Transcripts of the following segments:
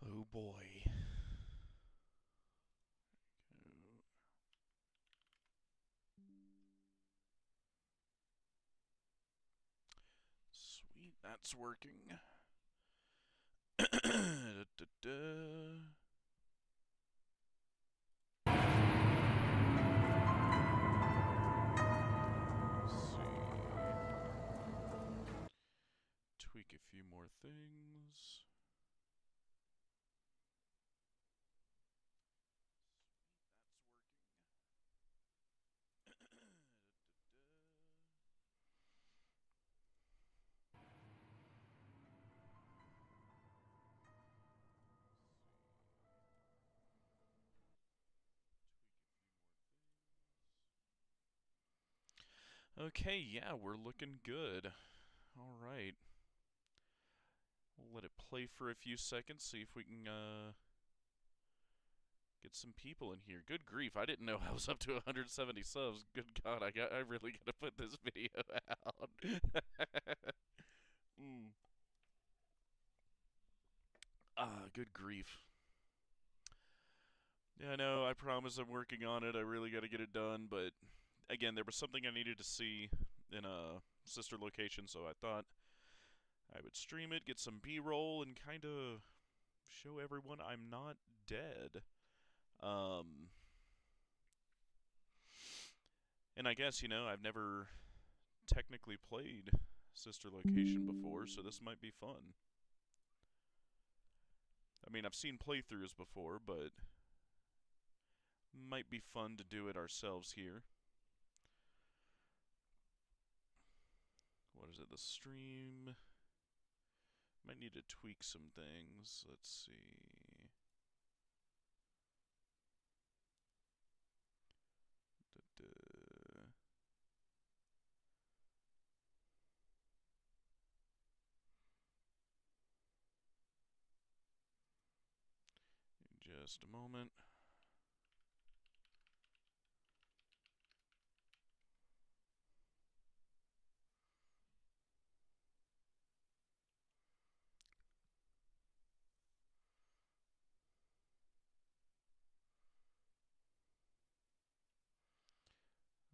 Oh boy. Sweet, that's working. Da, da, da. Let's see. Tweak a few more things. That's working. Da, da, da. Tweak a few more things. Okay, yeah, we're looking good. All right. We'll let it play for a few seconds, see if we can get some people in here. Good grief, I didn't know I was up to 170 subs. Good God, I really gotta put this video out. mm. Good grief. Yeah, I know, I promise I'm working on it. I really gotta get it done, but again, there was something I needed to see in a sister location, so I thought I would stream it, get some B-roll, and kind of show everyone I'm not dead. Um, and I guess, I've never technically played Sister Location before, so this might be fun. I mean, I've seen playthroughs before, but might be fun to do it ourselves here. What is it? The stream might need to tweak some things. Let's see. Da-da. Just a moment.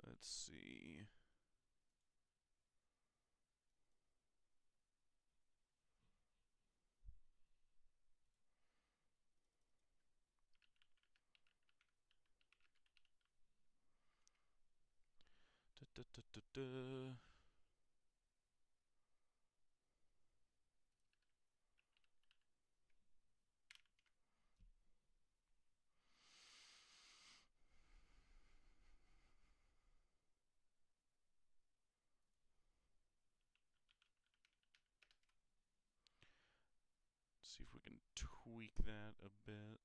Let's see. Da-da-da-da-da. See if we can tweak that a bit.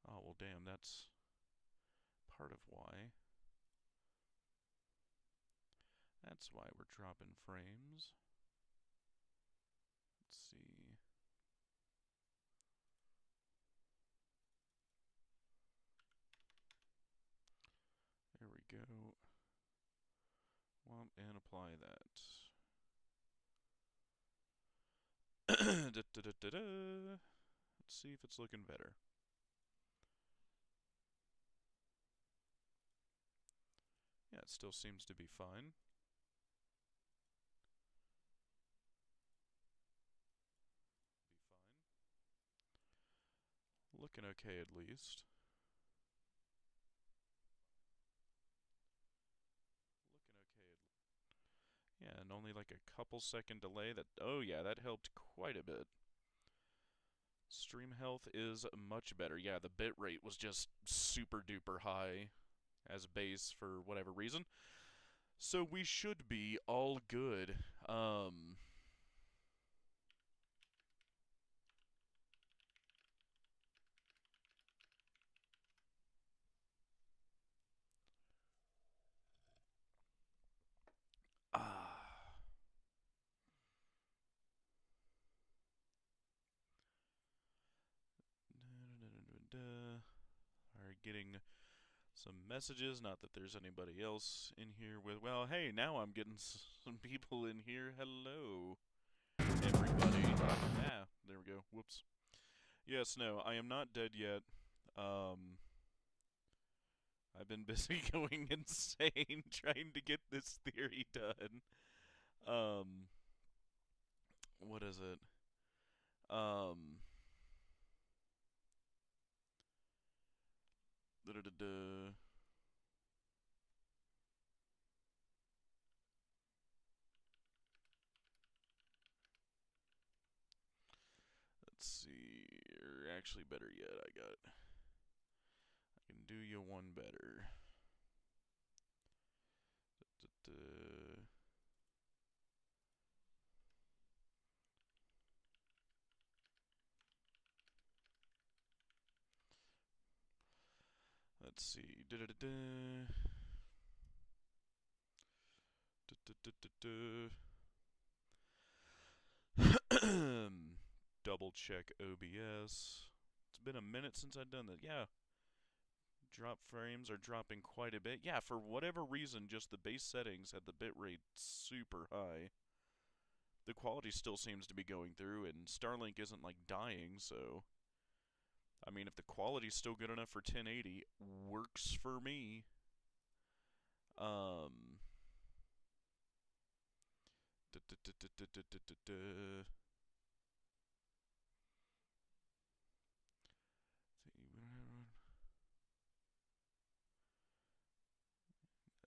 Oh, well, damn, that's part of why. That's why we're dropping frames. Let's see. There we go. Well, and apply that. Let's see if it's looking better. Yeah, it still seems to be fine. Looking okay at least. Yeah, and only like a couple second delay. Oh yeah, that helped quite a bit. Stream health is much better. Yeah, the bit rate was just super duper high as base for whatever reason. So we should be all good. Ah. Alright, getting some messages. Not that there's anybody else in here with. Well, hey, now I'm getting some people in here. Hello, everybody. Ah, there we go. Whoops. Yes, no, I am not dead yet. I've been busy going insane trying to get this theory done. What is it? Da -da -da -da. Let's see. Or actually, better yet, I can do you one better. Da -da -da. Let's see. Da -da -da -da. Da -da -da -da -da. Double check OBS. It's been a minute since I've done that. Yeah. Drop frames are dropping quite a bit. Yeah, for whatever reason, just the base settings had the bitrate super high. The quality still seems to be going through, and Starlink isn't like dying, so I mean, if the quality's still good enough for 1080, works for me. Da -da -da -da -da -da -da -da.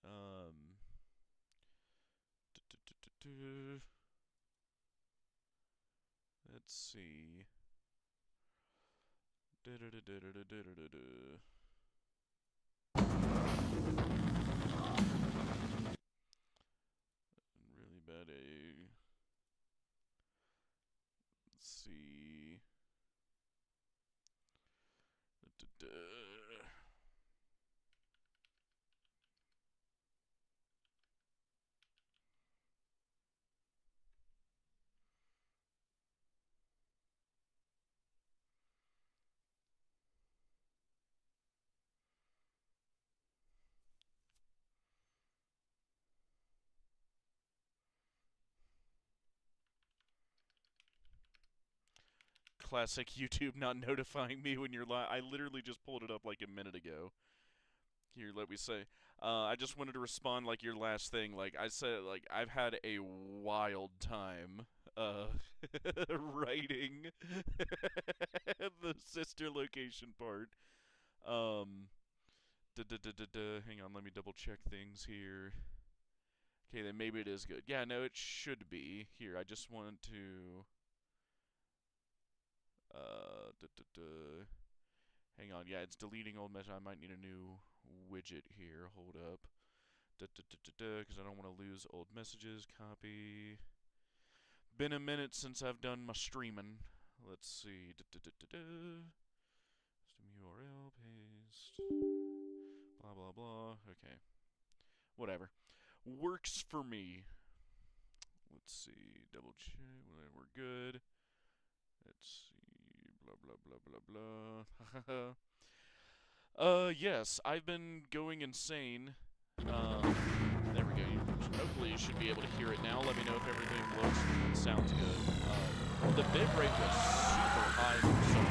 Um. Let's see. Really bad A. Let's see. Classic YouTube not notifying me when you're live. I literally just pulled it up like a minute ago. Here, let me say. I just wanted to respond like your last thing. Like I said, like I've had a wild time writing the sister location part. Um, hang on, let me double check things here. Okay, then maybe it is good. Yeah, no, it should be. Here, I just wanted to hang on. Yeah, it's deleting old message. I might need a new widget here. Hold up. Because I don't want to lose old messages. Copy. Been a minute since I've done my streaming. Let's see. System URL paste. Blah blah blah. Okay. Whatever. Works for me. Let's see. Double check. We're good. Let's see. Blah blah blah blah blah. Yes, I've been going insane. There we go. Hopefully you should be able to hear it now. Let me know if everything looks and sounds good. The bitrate was super high for some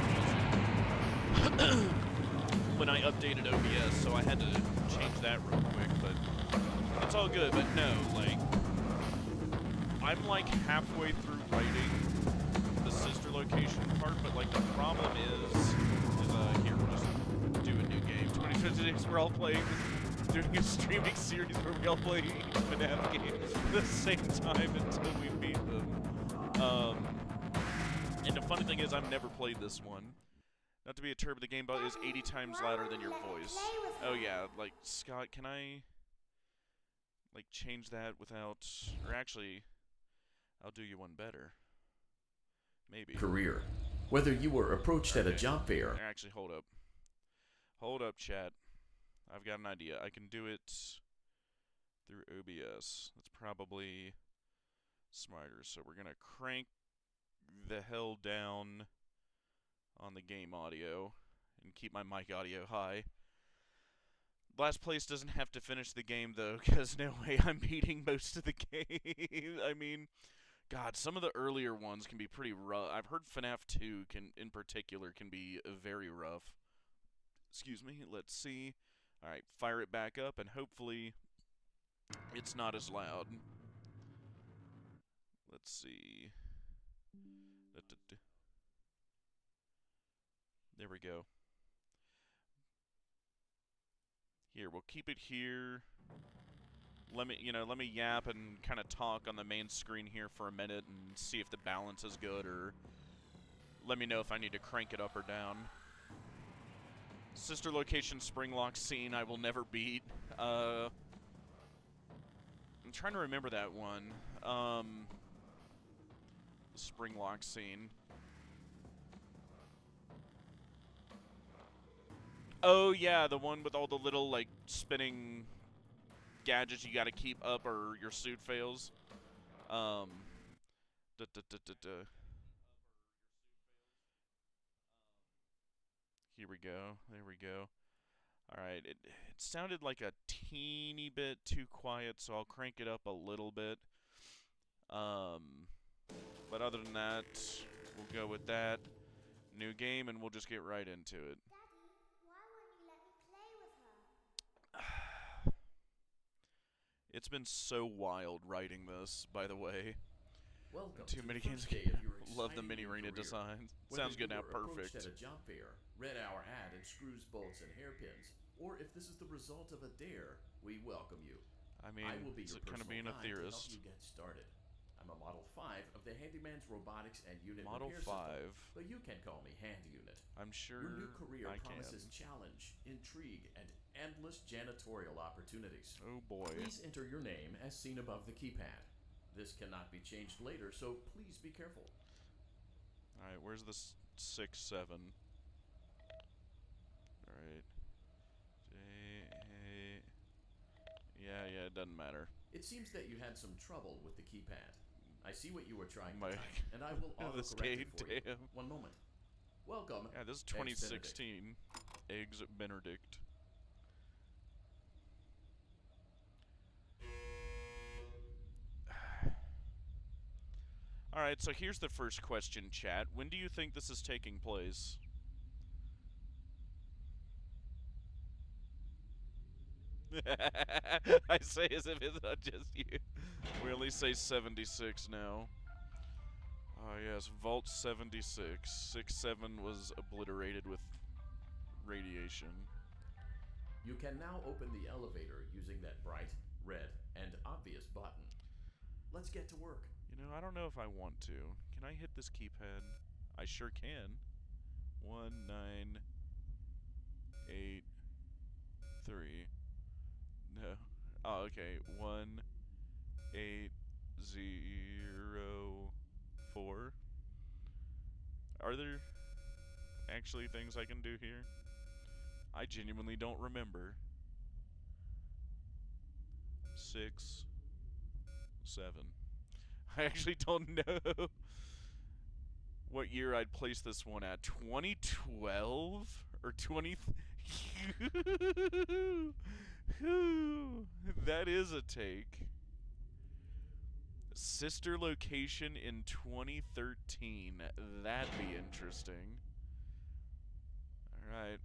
reason when I updated OBS, so I had to change that real quick, but it's all good. But no, like, I'm like halfway through writing the sister location part, but like the problem is here, we'll just do a new game. 2026, we're all playing, doing a streaming series where we all play each FNAF game at the same time until we beat them. And the funny thing is, I've never played this one. Not to be a turd, but the game is 80 times louder than your voice. Oh yeah, like, Scott, can I, like, change that without, or actually, I'll do you one better. Maybe. Career. Whether you were approached at a job fair. Actually, hold up. Hold up, chat. I've got an idea. I can do it through OBS. That's probably smarter. So we're going to crank the hell down on the game audio and keep my mic audio high. Last place doesn't have to finish the game, though, because no way I'm beating most of the game. I mean, God, some of the earlier ones can be pretty rough. I've heard FNAF 2 in particular can be very rough. Excuse me, let's see. Alright, fire it back up, and hopefully it's not as loud. Let's see. There we go. Here, we'll keep it here. Let me yap and kind of talk on the main screen here for a minute and see if the balance is good, or let me know if I need to crank it up or down. Sister location Springlock scene I will never beat. I'm trying to remember that one. The Springlock scene. Oh yeah, the one with all the little, like, spinning gadgets you gotta keep up or your suit fails. Here we go. There we go. Alright, it sounded like a teeny bit too quiet, so I'll crank it up a little bit. But other than that, we'll go with that. New game, and we'll just get right into it. Daddy, why won't you let me play with her? It's been so wild writing this, by the way. Welcome Too to mini the games. first day of your Love the exciting mini new arena career. design. Whether Sounds good you now. were approached Perfect. at a job fair, read our ad and screws, bolts, and hairpins, or if this is the result of a dare, we welcome you. I mean, I will be it's your kind of personal being a guide to help theorist. you get started. I'm a Model 5 of the Handyman's Robotics and Unit Model Repair 5. System, but you can call me Hand Unit. I'm sure Your new career I promises can. challenge, intrigue, and endless janitorial opportunities. Oh boy. Please enter your name as seen above the keypad. This cannot be changed later, so please be careful. Alright, where's the 6-7? Alright. Yeah, it doesn't matter. It seems that you had some trouble with the keypad. I see what you were trying to My- type, and I will This autocorrect game, it for you. damn. One moment. Welcome. Yeah, this is Eggs 2016. Eggs Benedict. Alright, so here's the first question, chat. When do you think this is taking place? I say as if it's not just you. We only say 76 now. Oh yes, Vault 76. 6-7 was obliterated with radiation. You can now open the elevator using that bright, red, and obvious button. Let's get to work. You know, I don't know if I want to. Can I hit this keypad? I sure can. 1, 9, 8, 3. No. Oh, okay. 1, 8, 0, 4. Are there actually things I can do here? I genuinely don't remember. 6, 7. I actually don't know what year I'd place this one at. 2012 or 20. That is a take. Sister location in 2013. That'd be interesting. Alright.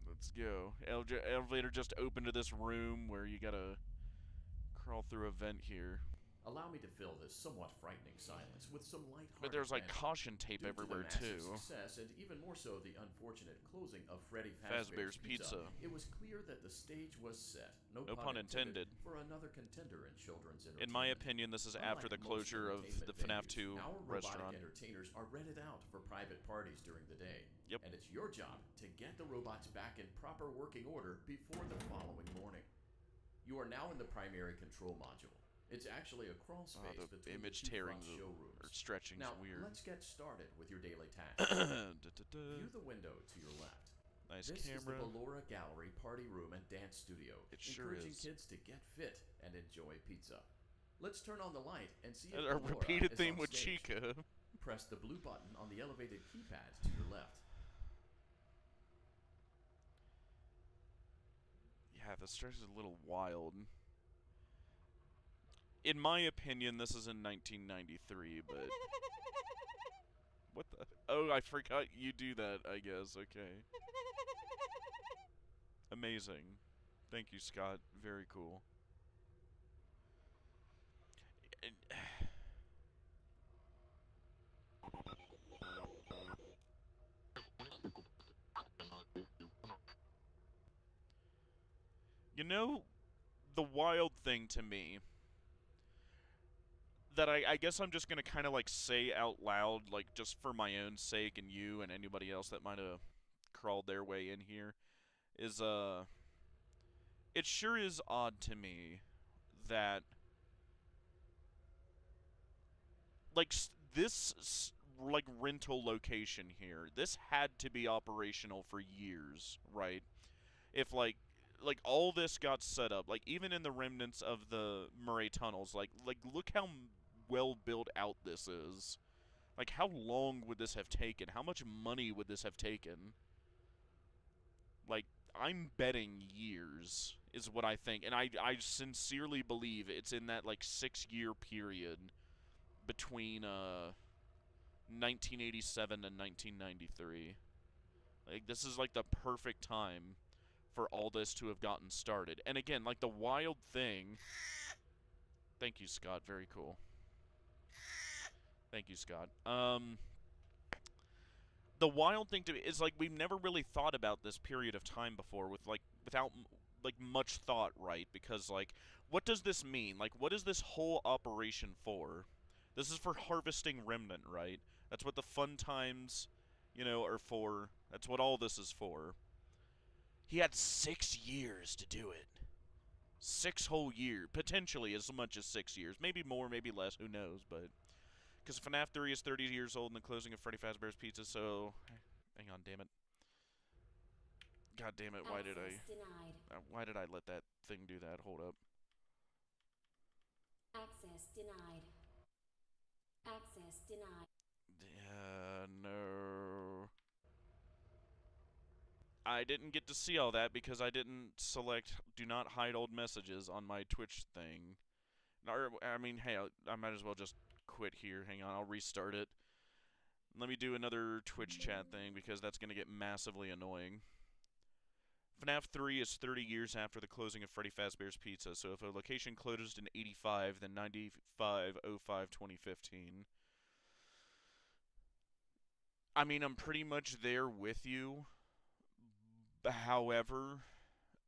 Let's go. Elevator just opened to this room where you gotta crawl through a vent here. Allow me to fill this somewhat frightening silence with some lighthearted But there's like banter. caution tape Due everywhere to the too. massive success, and even more so the unfortunate closing of Freddy Fazbear's Fazbear's Pizza. It was clear that the stage was set, no pun intended, for another contender in children's entertainment. In my opinion, this is after the Unlike most closure of the FNAF 2 our robotic restaurant. entertainers are rented out for private parties during the day. Yep. And it's your job to get the robots back in proper working order before the following morning. You are now in the primary control module. It's actually a crawl space The between image the two tearing front showrooms. or stretching's Now, weird. let's get started with your daily tasks. View the window to your left. Nice This camera. is the Ballora Gallery party room and dance studio, It sure encouraging is. kids to get fit and enjoy pizza. Let's turn on the light and see if A Ballora repeated is theme on with stage. Chica. Press the blue button on the elevated keypad to your left. Yeah, the stretch is a little wild. In my opinion, this is in 1993, but... What the... Oh, I forgot you do that, I guess. Okay. Amazing. Thank you, Scott. Very cool. You know, the wild thing to me that I guess I'm just gonna kind of like say out loud, like just for my own sake and you and anybody else that might have crawled their way in here, is it sure is odd to me that like like rental location here, this had to be operational for years, right? If like all this got set up, like even in the remnants of the Murray tunnels, like look how well built out this is. Like how long would this have taken? How much money would this have taken? Like I'm betting years is what I think, and I sincerely believe it's in that like 6-year period between 1987 and 1993. Like this is like the perfect time for all this to have gotten started. And again, like the wild thing... Thank you, Scott. Very cool. Thank you, Scott. The wild thing to me is like we've never really thought about this period of time before with like without like much thought, right? Because like what does this mean? Like what is this whole operation for? This is for harvesting Remnant, right? That's what the fun times, you know, are for. That's what all this is for. He had 6 years to do it. 6 whole years. Potentially as much as 6 years. Maybe more, maybe less, who knows, but... Because FNAF 3 is 30 years old in the closing of Freddy Fazbear's Pizza, so... Hang on, damn it. God damn it, why did I let that thing do that? Hold up. Access denied. Access denied. No... I didn't get to see all that because I didn't select Do Not Hide Old Messages on my Twitch thing. I mean, hey, I might as well just quit here. Hang on, I'll restart it. Let me do another Twitch chat thing because that's going to get massively annoying. FNAF 3 is 30 years after the closing of Freddy Fazbear's Pizza, so if a location closed in 85, then 95/05/2015. I mean, I'm pretty much there with you. However,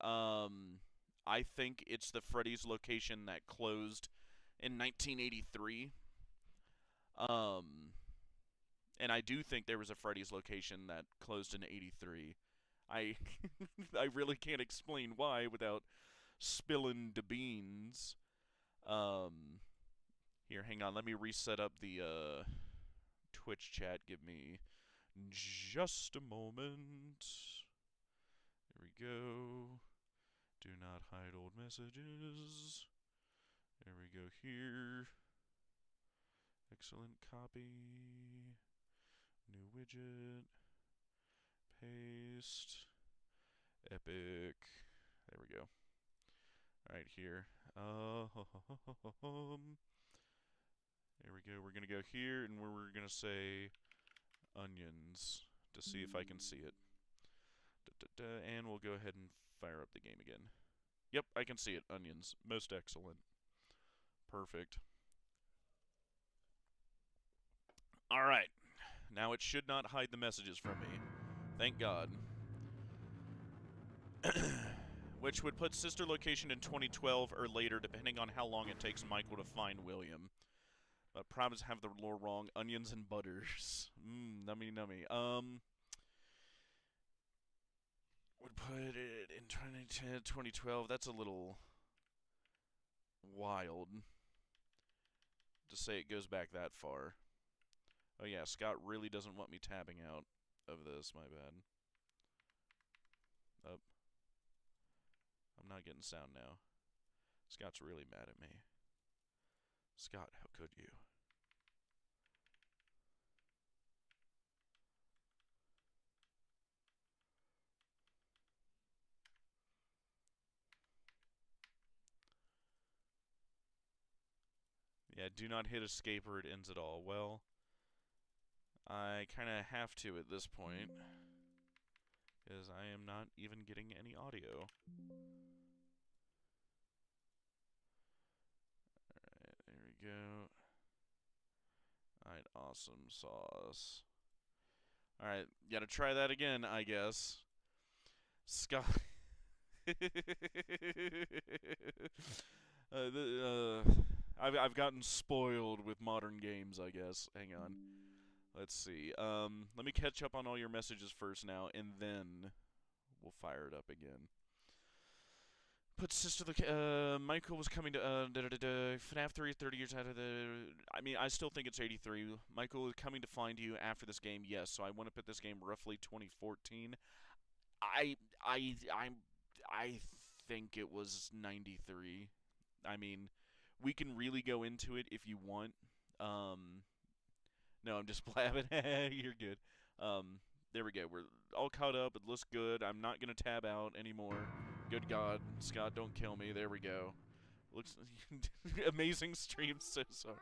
I think it's the Freddy's location that closed in 1983. And I do think there was a Freddy's location that closed in 83. I I really can't explain why without spilling the beans. Here, hang on. Let me reset up the Twitch chat. Give me Just a moment. There we go. Do not hide old messages. There we go here. Excellent copy. New widget. Paste. Epic. There we go. Alright, here. There we go. We're going to go here, and we're going to say onions to see if I can see it. And we'll go ahead and fire up the game again. Yep, I can see it. Onions. Most excellent. Perfect. Alright. Now it should not hide the messages from me. Thank God. Which would put sister location in 2012 or later, depending on how long it takes Michael to find William. But promise have the lore wrong. Onions and butters. Nummy nummy. Would put it in 2010, 2012. That's a little wild to say it goes back that far. Oh yeah, Scott really doesn't want me tabbing out of this. My bad. Oh. I'm not getting sound now. Scott's really mad at me. Scott, how could you? Yeah, do not hit escape or it ends it all. Well, I kind of have to at this point, because I am not even getting any audio. Alright, there we go. Alright, awesome sauce. Alright, gotta try that again, I guess. Scott. I've gotten spoiled with modern games, I guess. Hang on. Let's see. Let me catch up on all your messages first now, and then we'll fire it up again. Put sister Michael was coming to FNAF 3 30 years out of the. I mean, I still think it's 83. Michael is coming to find you after this game. Yes, so I want to put this game roughly 2014. I think it was 93. I mean, we can really go into it if you want. No, I'm just blabbing. You're good. There we go. We're all caught up. It looks good. I'm not going to tab out anymore. Good God. Scott, don't kill me. There we go. Looks amazing stream. So sorry.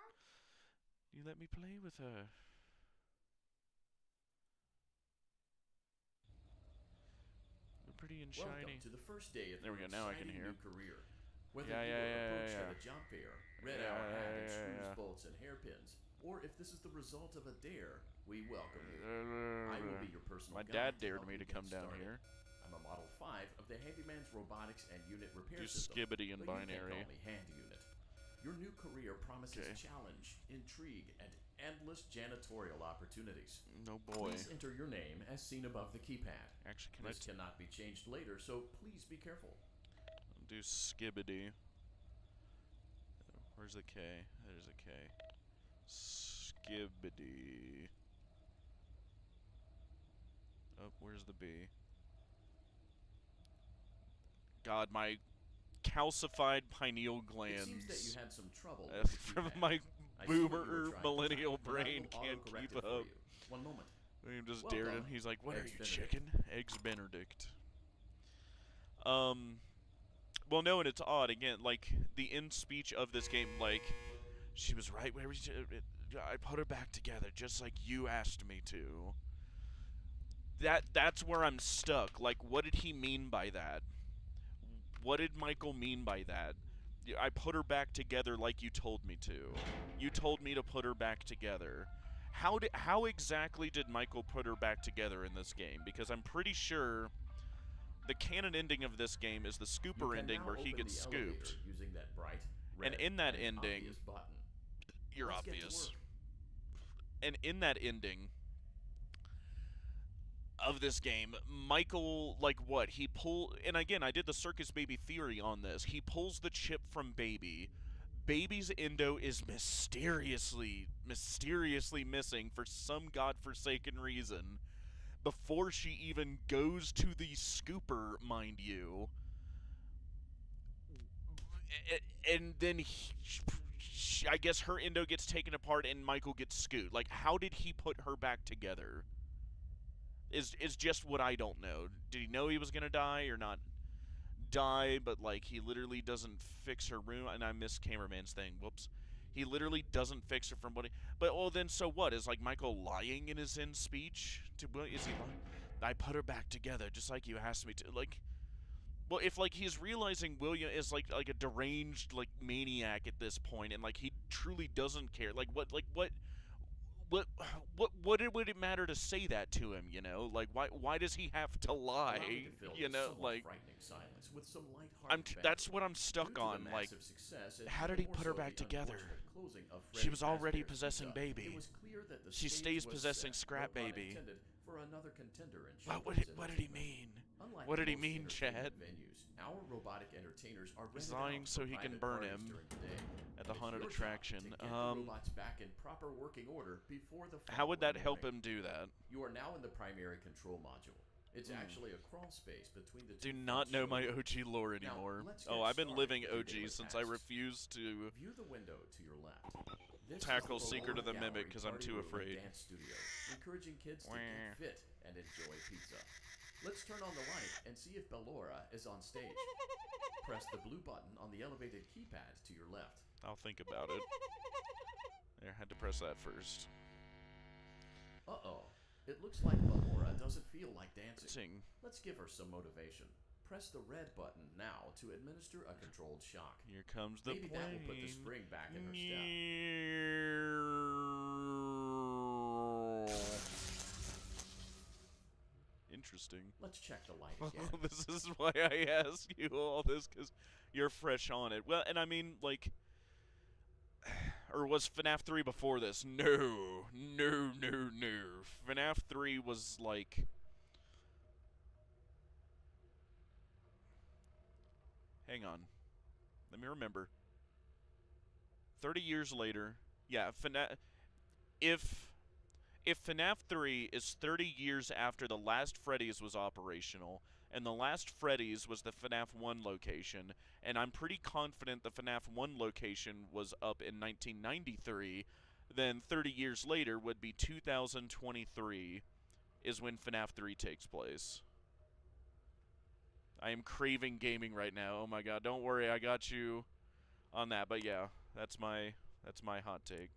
You let me play with her. They're pretty and shiny. Welcome to the first day of There we your go. Now I can exciting hear. new career. Whether Yeah, you yeah, are yeah, approached yeah, at a job fair, red Yeah, hour yeah, hat, and yeah, screws, yeah. bolts, and hairpins, or if this is the result of a dare, we welcome you. I will be your personal My guide dad dared help me you to come get down started. here. I'm a Model 5 of the Handyman's Robotics and Unit Repair Do System. skibbity and but you can binary. call me Handy Unit. Your new career promises Okay. challenge, intrigue, and endless janitorial opportunities. No boy. Please enter your name as seen above the keypad. Actually, can I This cannot be changed later, so please be careful. do skibbity? Where's the K? There's a K. Skibbity. Oh, where's the B? God, my calcified pineal It seems that you glands had some trouble with the from keypad. my I see what you were boomer trying to millennial type, and I brain will can't autocorrect keep it for up. you. One moment. William just Well dared him. done, He's like, "What are Eggs you, Benedict." chicken? Eggs Benedict." Well, no, and it's odd again. Like the end speech of this game, like she was right where I put her back together, just like you asked me to. That's where I'm stuck. Like, what did he mean by that? What did Michael mean by that? I put her back together like you told me to. You told me to put her back together. How exactly did Michael put her back together in this game? Because I'm pretty sure the canon ending of this game is the You scooper can ending now where he open gets the elevator scooped. using that bright, And red, in that and ending, obvious button. you're Let's get to obvious. work. And in that ending of this game, Michael, like what? And again, I did the circus baby theory on this. He pulls the chip from Baby. baby's endo is mysteriously missing for some godforsaken reason before she even goes to the scooper, mind you. And then I guess her endo gets taken apart and Michael gets scoot. Like, how did he put her back together? Is just what I don't know. Did he know he was gonna die or not die? But like, he literally doesn't fix her room. And I missed cameraman's thing. Whoops. He literally doesn't fix her from what he. But well, then so what? Is like Michael lying in his end speech? Is he lying? I put her back together just like you asked me to. Like. Well, if like he's realizing William is like a deranged like maniac at this point, and like he truly doesn't care, like what would it matter to say that to him? You know, like why does he have to lie? Allow me to fill You this know, somewhat like frightening silence with some lighthearted that's banter. what I'm stuck Due to the on. Like, massive success and how did even he more put her so back the together? unfortunate closing of She Freddy was already Fazbear's possessing Pizza, Baby. it was clear that the She stage stays was possessing set, Scrap no pun Baby. intended, for another contender in What children's did he entertainment. mean? Unlike What did he most mean, Chad? entertainment venues, our robotic entertainers are He's rented lying out so for he can private burn parties him during the day. at the It's haunted your job attraction. to get the robots back in proper working order before the How would that following help morning. him do that? You are now in the primary control module. It's actually a crawl space between the Do two not front know my showrooms. OG lore Now, anymore. let's Oh, get I've been started living with your OG daily since I tasks. refuse to View the window to your left. This tackle is the Secret of the Gallery Mimic because I'm Party too Room and afraid. Dance studio, encouraging kids to Wah. get fit and enjoy pizza. Let's turn on the light and see if Bellora is on stage. Press the blue button on the elevated keypad to your left. I'll think about it. There, had to press that first. Uh-oh. It looks like Bellora doesn't feel like dancing. Sing. Let's give her some motivation. Press the red button now to administer a controlled shock. Here comes the Maybe plane. that will put the spring back in her step. Interesting. Let's check the light again. This is why I ask you all this, because you're fresh on it. Well, and I mean, like, or was FNAF 3 before this? No. FNAF 3 was like, hang on, let me remember. 30 years later, yeah, if FNAF 3 is 30 years after the last Freddy's was operational, and the last Freddy's was the FNAF 1 location, and I'm pretty confident the FNAF 1 location was up in 1993, then 30 years later would be 2023 is when FNAF 3 takes place. I am craving gaming right now. Oh my god, don't worry, I got you on that. But yeah, that's my hot take.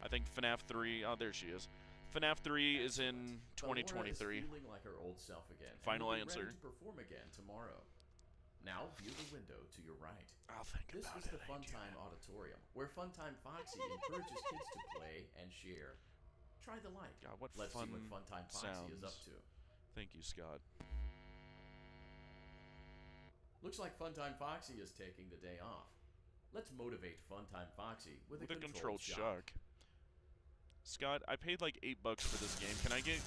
I think FNAF 3, oh there she is. FNAF 3 is in Bellora 2023. is feeling like her old self again. and Final will be answer. Ready to perform again tomorrow. Now view the window to your right. I'll think This about is it. the Funtime Auditorium, where Funtime Foxy encourages kids to play and share. Try the light. God, what Let's fun see what Funtime Foxy is up sounds. to. Thank you, Scott. Looks like Funtime Foxy is taking the day off. Let's motivate Funtime Foxy with a controlled shock. Scott, I paid like $8 for this game. Can I get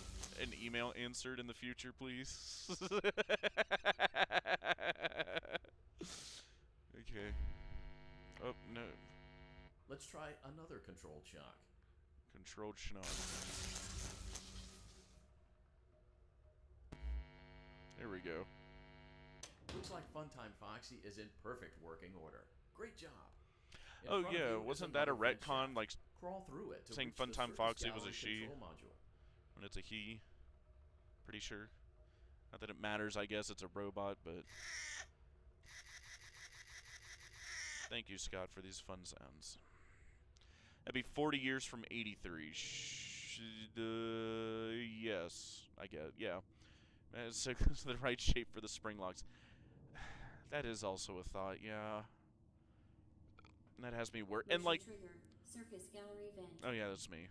an email answered in the future, please? Okay. Oh, no. Let's try another controlled shock. Controlled schnock. There we go. Looks like Funtime Foxy is in perfect working order. Great job. In Oh front of yeah, you is wasn't that a another vent retcon, shaft. like Crawl through it to saying reach the Funtime Circus Foxy was a Gallery she? control module. when it's a he? Pretty sure. Not that it matters, I guess it's a robot, but... Thank you, Scott, for these fun sounds. That'd be 40 years from 83. Yes, I guess, yeah. So it's the right shape for the spring locks. That is also a thought, yeah. That has me worried. And like, Trigger. Circus gallery vent. oh yeah, that's me.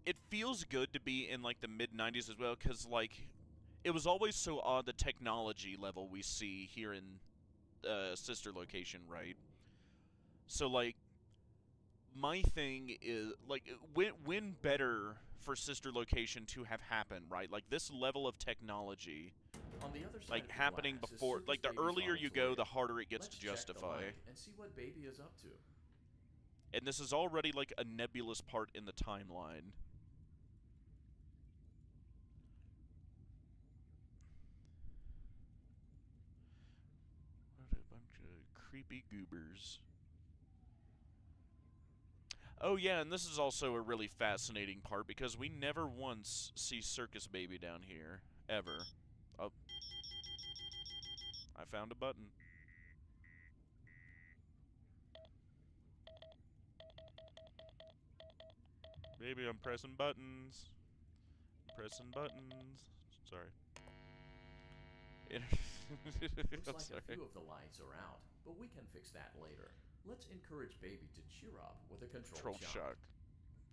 It feels good to be in like the mid 90s as well, because like, it was always so odd the technology level we see here in sister location, right? So like, my thing is, like, when better for Sister Location to have happened, right? Like, this level of technology, On the other side like, of the happening glass is before, Circus like, the Baby's earlier you go, auditorium. the harder it gets Let's to check the justify. light and see what Baby is up to. And this is already, like, a nebulous part in the timeline. What a bunch of creepy goobers. Oh yeah, and this is also a really fascinating part because we never once see Circus Baby down here. Ever. Oh. I found a button. Baby, I'm pressing buttons. Pressing buttons. Sorry. Looks I'm like sorry. a few of the lights are out, but we can fix that later. Let's encourage Baby to cheer up with a controlled Control shock.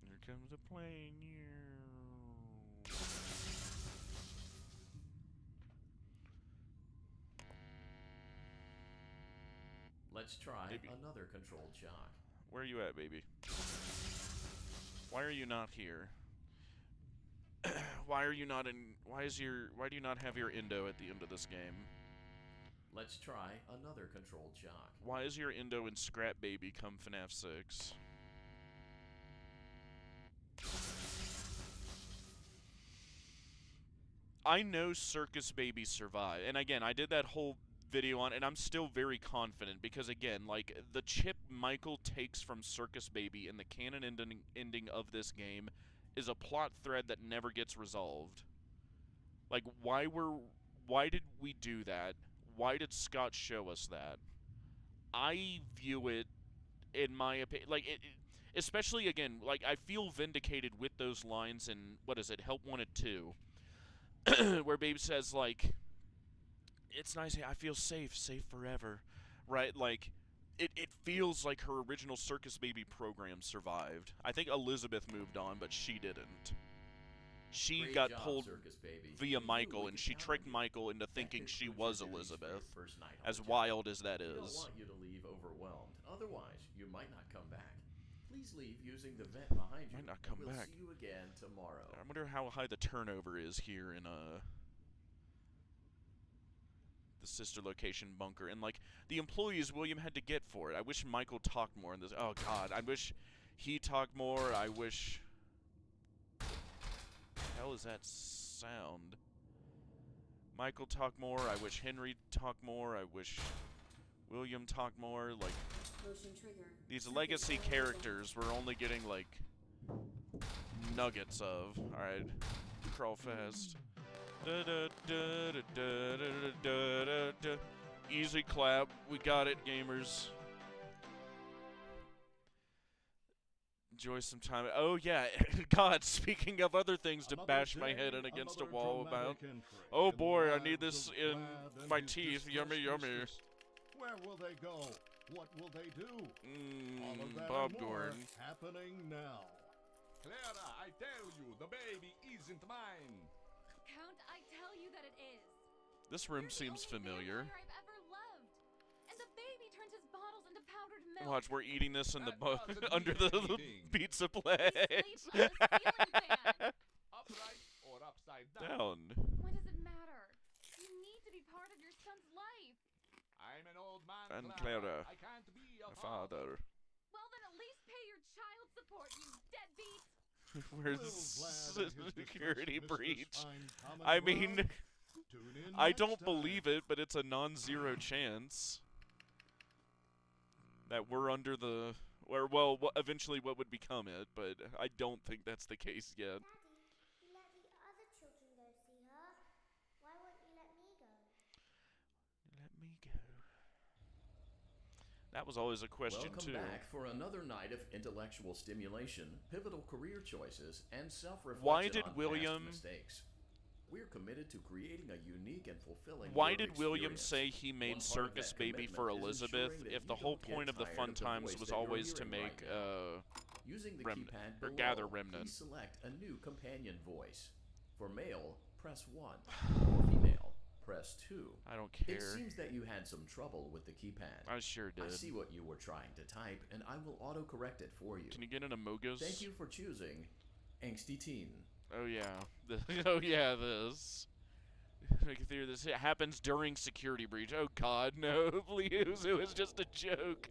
Here comes a plane. Let's try Baby. another controlled shock. Where are you at, baby? Why are you not here? Why are you not in? Why do you not have your endo at the end of this game? Let's try another controlled shock. Why is your endo in Scrap Baby come FNAF 6? I know Circus Baby survived, and again, I did that whole video on, and I'm still very confident because again, like the chip Michael takes from Circus Baby in the canon ending of this game is a plot thread that never gets resolved. Like, why did we do that? Why did Scott show us that? I view it, in my opinion, like especially again, like I feel vindicated with those lines in what is it, Help Wanted 2. Where Babe says, like, it's nice, I feel safe forever, right? Like, it feels like her original Circus Baby program survived. I think Elizabeth moved on, but she didn't. She Great got job, pulled Circus Baby. via We knew Michael, we and could she count tricked on you. Michael into That thinking she concludes was your duties for your Elizabeth. first night on As the job. wild as that We don't is. want you to leave overwhelmed. Otherwise, you might not come back. Please leave using the vent behind you. Might not and come we'll back. see you again tomorrow. I wonder how high the turnover is here in the Sister Location bunker, and like the employees William had to get for it. I wish Michael talked more in this. Oh God, I wish he talked more. I wish. What the hell is that sound? Michael talked more. I wish Henry talked more. I wish William talked more. Like Motion trigger. these Circus legacy gallery characters, we're only getting like nuggets of. All right, crawl fast. Da, da, da, da, da, da, da, da, da. Easy clap. We got it, gamers. Enjoy some time. Oh yeah, God. Speaking of other things to bash my head in against a wall about. Oh boy, I need this in my teeth. Yummy, yummy. Where will they go? What will they do? All of that Bob and more Gordon. happening now. Clara, I tell you, the baby isn't mine. Count, I tell you that it is. This room You're the seems only familiar. vampire I've ever loved. And the baby turns his bottles into powdered milk. Watch, we're eating this in the That doesn't under mean the anything. pizza plate. Sleep on the ceiling fan. Upright or upside down. Down. What does it matter? You need to be part of your son's life. I'm an old man, And Clara. Clara. I can't be a Father. Well, then at least pay your child support, you deadbeat. Where's Will the Vlad and his security mistress breach? find common I mean, ground? Tune in I next don't time. believe it, but it's a non-zero chance that we're under the, or well, eventually what would become it, but I don't think that's the case yet. Daddy, you let the other children go see her. Why won't you let me go? Let me go. That was always a question Welcome too. back for another night of intellectual stimulation, pivotal career choices, and self-reflection Why did on William- past mistakes. We're committed to creating a unique and fulfilling Why work did William experience. say he made One part of Circus that Baby for commitment is Elizabeth ensuring that if the you whole don't get point of the tired Fun of the Times voice was that you're always to hearing make right now? Using the remnant- keypad or below, gather remnant. please select a new companion voice. For male, press 1. For female, press 2. I don't It care. seems that you had some trouble with the keypad. I sure did. I see what you were trying to type, and I will autocorrect it for you. Can you get an Amogos? Thank you for choosing Angsty Teen. Oh yeah. Oh yeah, this. I can hear this. It happens during security breach. Oh god, no, please. It was just a joke.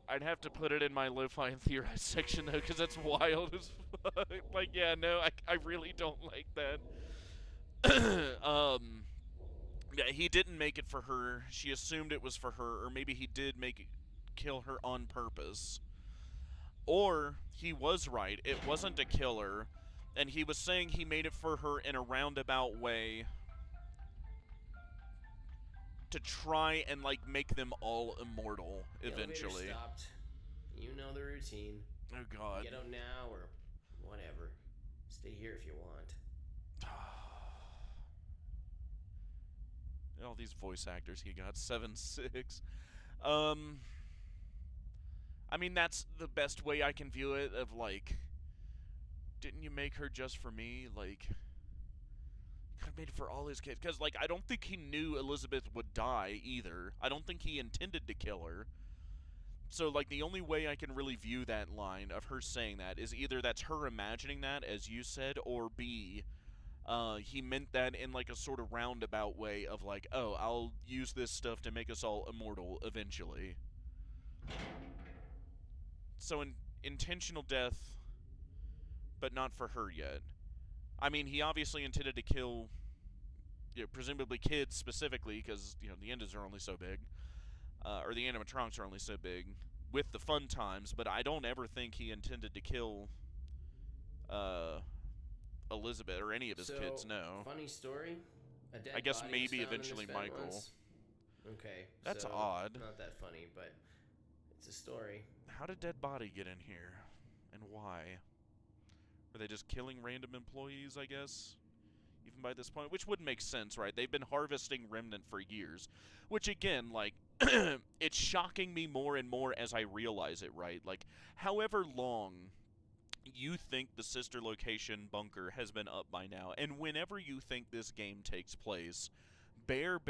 I'd have to put it in my lo-fi and theorize section though, because that's wild as fuck. Like, yeah, no, I really don't like that. Yeah, he didn't make it for her. She assumed it was for her, or maybe he did kill her on purpose. Or he was right. It wasn't a killer, and he was saying he made it for her in a roundabout way to try and like make them all immortal eventually. Elevator stopped. You know the routine. Oh god. Get out now or whatever. Stay here if you want. All these voice actors he got 7-6. I mean, that's the best way I can view it, of like, didn't you make her just for me? Like, you could have made it for all his kids. Because, like, I don't think he knew Elizabeth would die either. I don't think he intended to kill her. So, like, the only way I can really view that line of her saying that is either that's her imagining that, as you said, or B, he meant that in, like, a sort of roundabout way of, like, oh, I'll use this stuff to make us all immortal eventually. So, intentional death, but not for her yet. I mean, he obviously intended to kill, you know, presumably kids specifically, because, you know, the endos are only so big, or the animatronics are only so big, with the fun times, but I don't ever think he intended to kill, Elizabeth or any of his kids, no. Funny story. A dead I guess body maybe was found in eventually this vent Michael. once. Okay. That's so, odd. Not that funny, but it's a story. How did dead body get in here? And why? Were they just killing random employees, I guess? Even by this point? Which wouldn't make sense, right? They've been harvesting Remnant for years. Which, again, like, it's shocking me more and more as I realize it, right? Like, however long you think the sister location bunker has been up by now, and whenever you think this game takes place, bare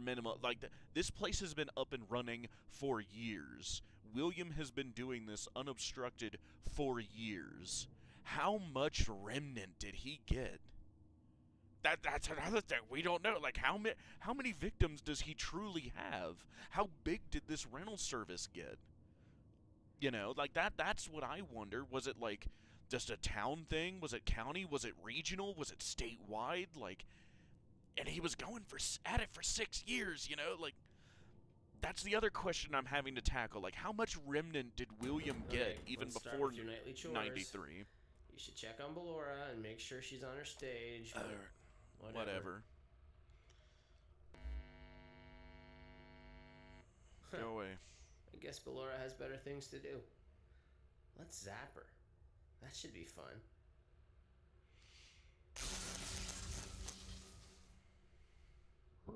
minimum, like, this place has been up and running for years. William has been doing this unobstructed for years. How much Remnant did he get? That's another thing we don't know. Like, how many victims does he truly have? How big did this rental service get? You know, like, that's what I wonder. Was it, like, just a town thing? Was it county? Was it regional? Was it statewide? Like, and he was going at it for 6 years, you know? Like, that's the other question I'm having to tackle. Like, how much Remnant did William get Okay, even let's start before with your nightly chores. 93? You should check on Ballora and make sure she's on her stage. Whatever. Go away. I guess Ballora has better things to do. Let's zap her. That should be fun. I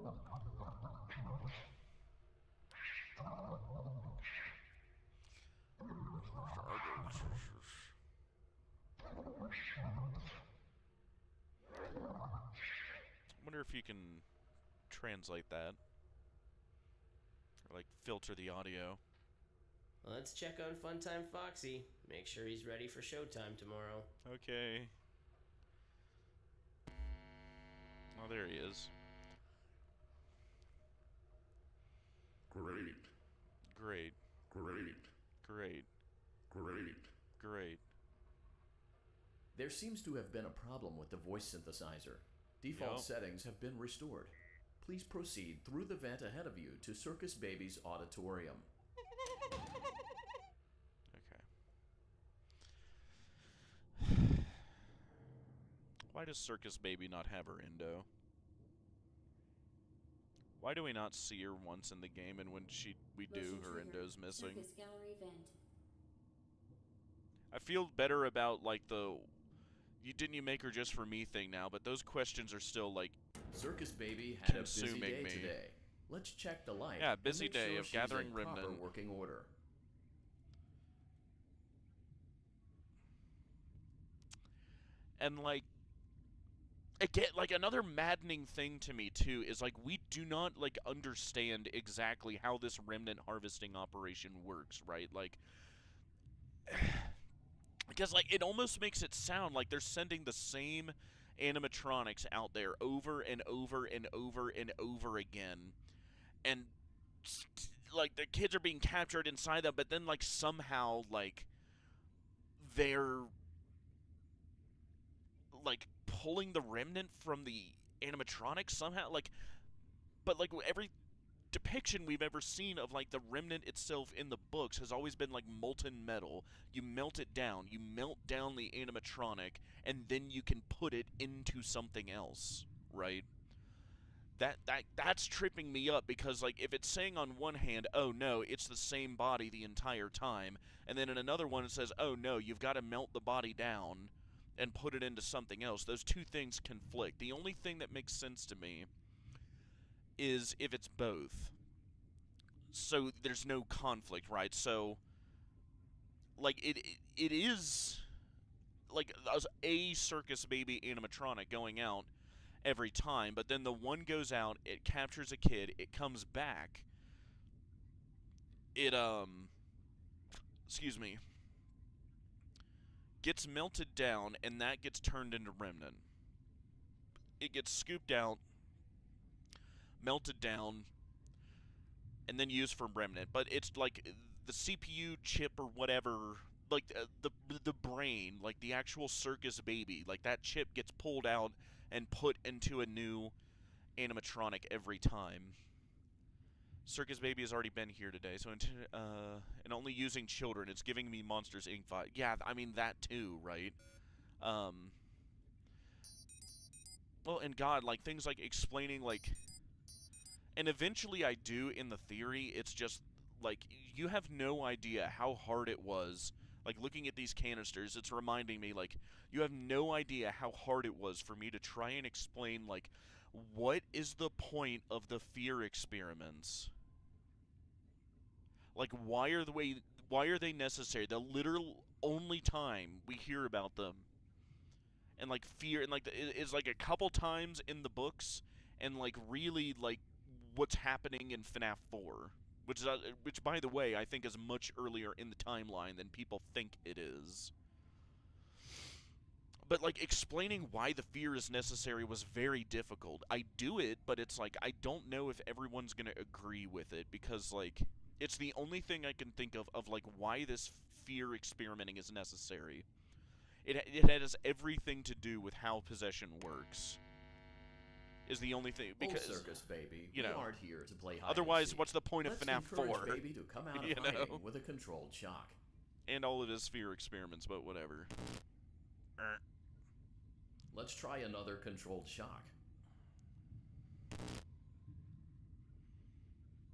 wonder if you can translate that. Or, like, filter the audio. Well, let's check on Funtime Foxy. Make sure he's ready for showtime tomorrow. Okay. Oh, there he is. Great. Great. Great. Great. Great. Great. There seems to have been a problem with the voice synthesizer. Default Yep. settings have been restored. Please proceed through the vent ahead of you to Circus Baby's auditorium. Okay. Why does Circus Baby not have her endo? Why do we not see her once in the game, and when we do, Motion her trigger. endo's missing? Circus gallery vent. I feel better about, like, didn't you make her just for me thing now, but those questions are still, like, Circus Baby had a busy consuming day me. today. Let's check the light. Yeah, and busy make day sure of she's gathering in proper Remnant. working order. And, like, again, like, another maddening thing to me too is like we do not like understand exactly how this remnant harvesting operation works, right? Like, because like it almost makes it sound like they're sending the same animatronics out there over and over and over and over again, and like the kids are being captured inside them, but then like somehow like they're like pulling the remnant from the animatronics somehow, like, but like every depiction we've ever seen of like the remnant itself in the books has always been like molten metal. You melt it down, you melt down the animatronic, and then you can put it into something else, right? That's tripping me up, because like if it's saying on one hand, oh no, it's the same body the entire time, and then in another one it says, oh no, you've got to melt the body down and put it into something else. Those two things conflict. The only thing that makes sense to me is if it's both. So there's no conflict, right? So like it is like a circus baby animatronic going out every time, but then the one goes out, it captures a kid, it comes back, it excuse me, gets melted down, and that gets turned into remnant. It gets scooped out, melted down, and then used for remnant. But it's like the CPU chip or whatever, like the brain, like the actual circus baby, like that chip gets pulled out and put into a new animatronic every time. Circus Baby has already been here today, so and only using children. It's giving me Monsters Inc. vibe. Yeah, I mean that too, right? Well, and God, like things like explaining like, and eventually I do in the theory. It's just like you have no idea how hard it was. Like looking at these canisters, it's reminding me like you have no idea how hard it was for me to try and explain like what is the point of the fear experiments? Like why are they necessary? The literal only time we hear about them, and like fear, and like is like a couple times in the books, and like really like what's happening in FNAF 4, which by the way I think is much earlier in the timeline than people think it is. But like explaining why the fear is necessary was very difficult. I do it, but it's like I don't know if everyone's gonna agree with it, because like it's the only thing I can think of like why this fear experimenting is necessary. It has everything to do with how possession works. Is the only thing, because Circus Baby, you know, we aren't here to play hide otherwise, and seek. what's the point of FNAF 4? Let's encourage Baby to come out of you hiding know? with a controlled shock. And all of his fear experiments, but whatever. Let's try another controlled shock.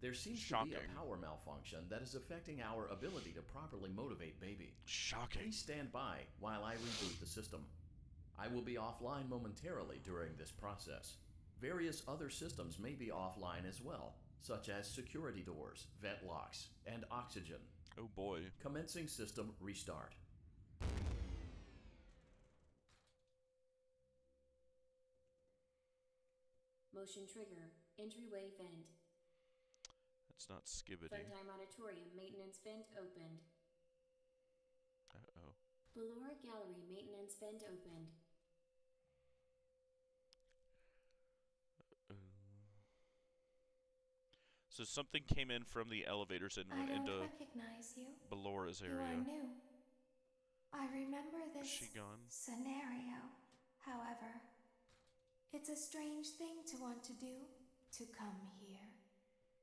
There seems to be a power malfunction that is affecting our ability to properly motivate Baby. Shocking. Please stand by while I reboot the system. I will be offline momentarily during this process. Various other systems may be offline as well, such as security doors, vent locks, and oxygen. Oh boy. Commencing system restart. Motion trigger. Entryway vent. That's not Skibbity. Funtime Auditorium maintenance vent opened. Uh-oh. Ballora Gallery maintenance vent opened. So something came in from the elevators and went into recognize you. Ballora's You area. are new. I remember Is this she gone? scenario. However, it's a strange thing to want to do, to come here.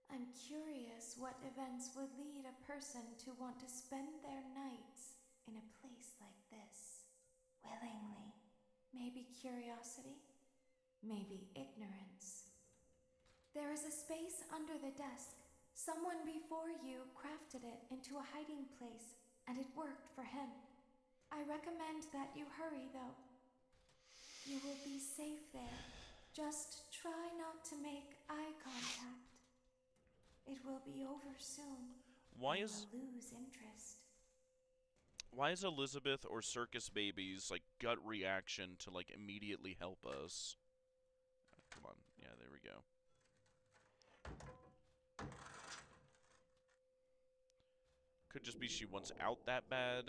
I'm curious what events would lead a person to want to spend their nights in a place like this. Willingly. Maybe curiosity, maybe ignorance. There is a space under the desk. Someone before you crafted it into a hiding place, and it worked for him. I recommend that you hurry, though. You will be safe there. Just try not to make eye contact. It will be over soon. Why You is will lose interest. Why is Elizabeth or Circus Baby's, like, gut reaction to, like, immediately help us? Come on. Yeah, there we go. Could just be she wants out that bad.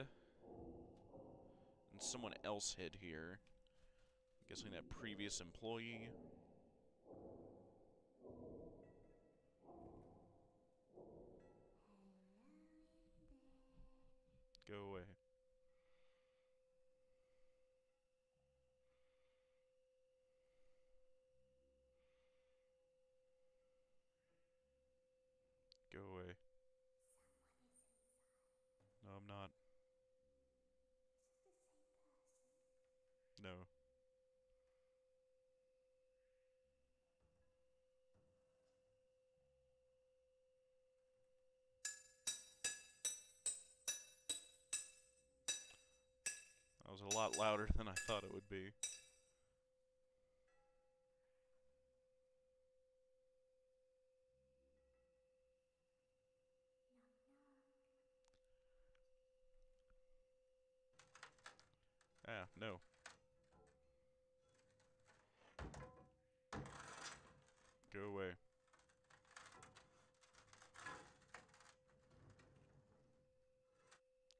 And someone else hid here. I'm guessing that previous employee. Go away. Go away. No, I'm not. No. That was a lot louder than I thought it would be. Ah, no. Go away.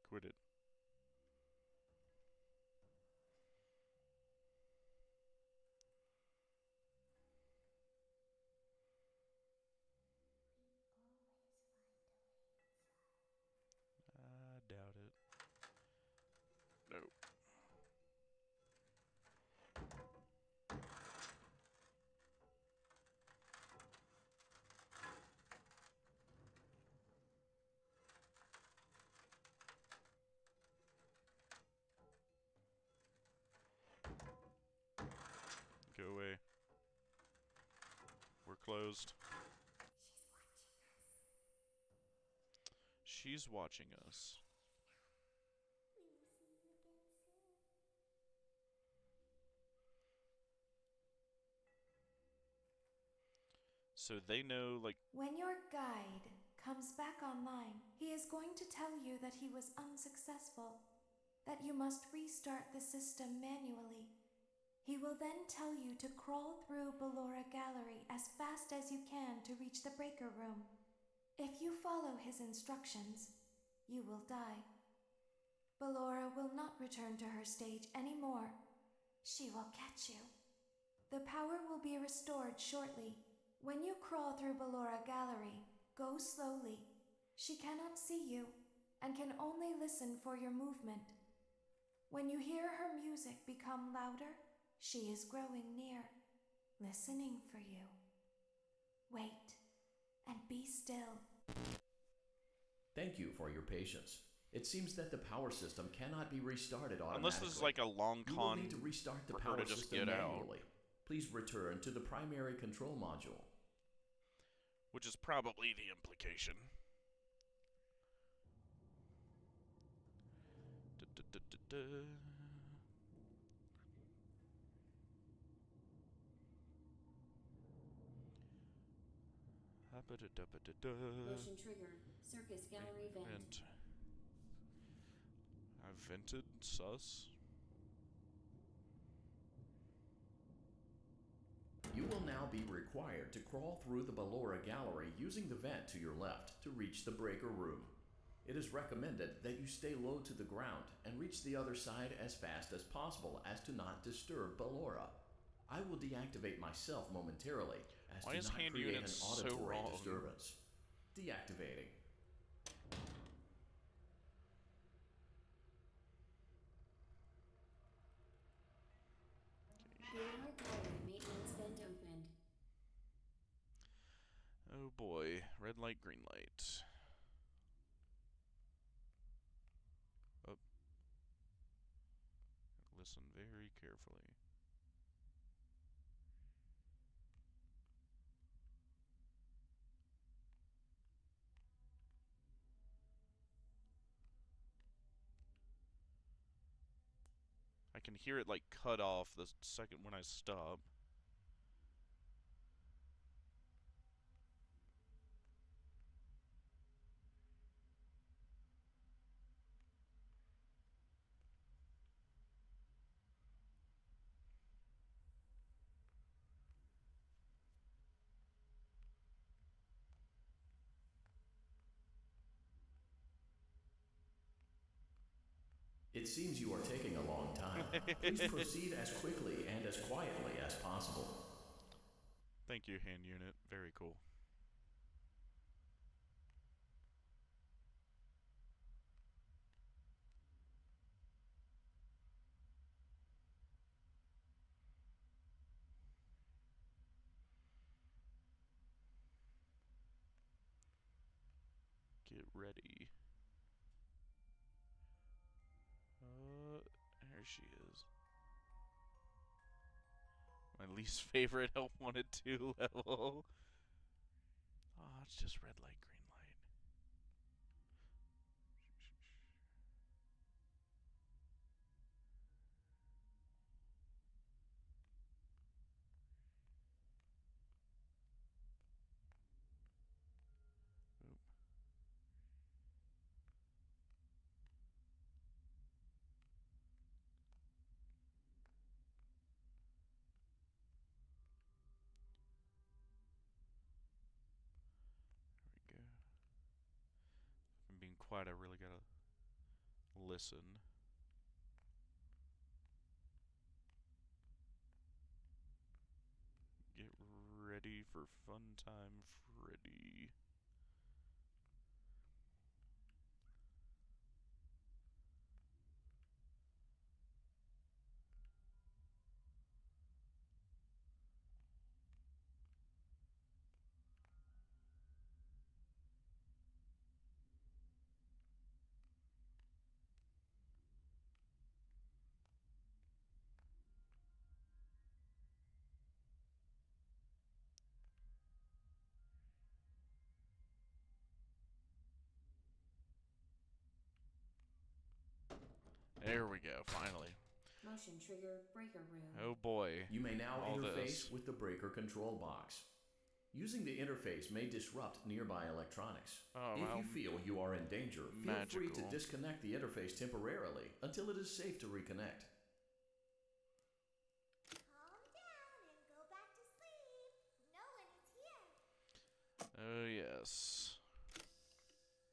Quit it. I doubt it. No. Go away. We're closed. She's watching us. So they know, like... When your guide comes back online, he is going to tell you that he was unsuccessful, that you must restart the system manually. He will then tell you to crawl through Ballora Gallery as fast as you can to reach the breaker room. If you follow his instructions, you will die. Ballora will not return to her stage anymore. She will catch you. The power will be restored shortly. When you crawl through Ballora Gallery, go slowly. She cannot see you and can only listen for your movement. When you hear her music become louder, she is growing near, listening for you. Wait and be still. Thank you for your patience. It seems that the power system cannot be restarted automatically. Unless this is like a long You will con need to restart the for her power to just system get out. manually. Please return to the primary control module. Which is probably the implication. Motion trigger. Circus Gallery vent. I've vented. Sus. You will now be required to crawl through the Ballora Gallery using the vent to your left to reach the breaker room. It is recommended that you stay low to the ground and reach the other side as fast as possible as to not disturb Ballora. I will deactivate myself momentarily as Why to is not hand create an units so auditory wrong? disturbance. Deactivating. Ballora Gallery maintenance vent opened. Oh boy. Red light, green light. Oh. Listen very carefully. I can hear it like cut off the second when I stop. It seems you are taking a long time. Please proceed as quickly and as quietly as possible. Thank you, hand unit. Very cool. Get ready. There she is. My least favorite Help Wanted 2 level. Oh, it's just red light, green light. Oop. There we go. If I'm being quiet, I really gotta listen. Get ready for fun time, Freddy. There we go, finally. Motion trigger breaker room. Oh boy. You may now All interface this. with the breaker control box. Using the interface may disrupt nearby electronics. Oh, If well, you feel you are in danger, feel free to magical. disconnect the interface temporarily until it is safe to reconnect. Calm down and go back to sleep. No one is here. Oh yes.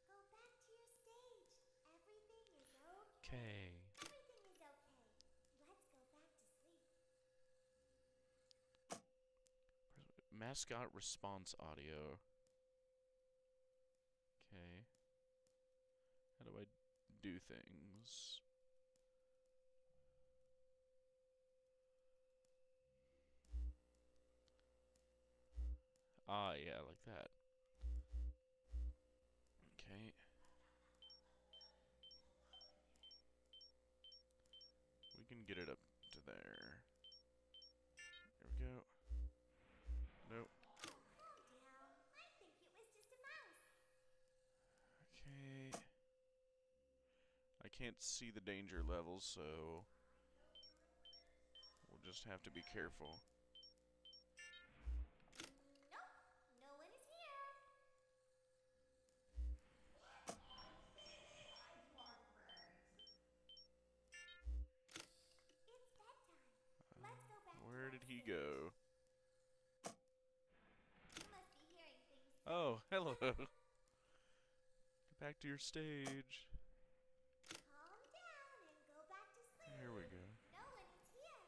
Go back to your stage. Everything is okay. Okay. Everything is okay. Let's go back to sleep. Mascot response audio. Okay. How do I do things? Ah, yeah, like that. Okay. We can get it up to there. There we go. Nope. Calm down. I think it was just a mouse. Okay. I can't see the danger levels, so we'll just have to be careful. Nope. No one is here. It's bedtime. Let's go back to Where our did he stage. go? You must be hearing things. Oh, hello. Get back to your stage. Calm down and go back to sleep. There we go. No one is here.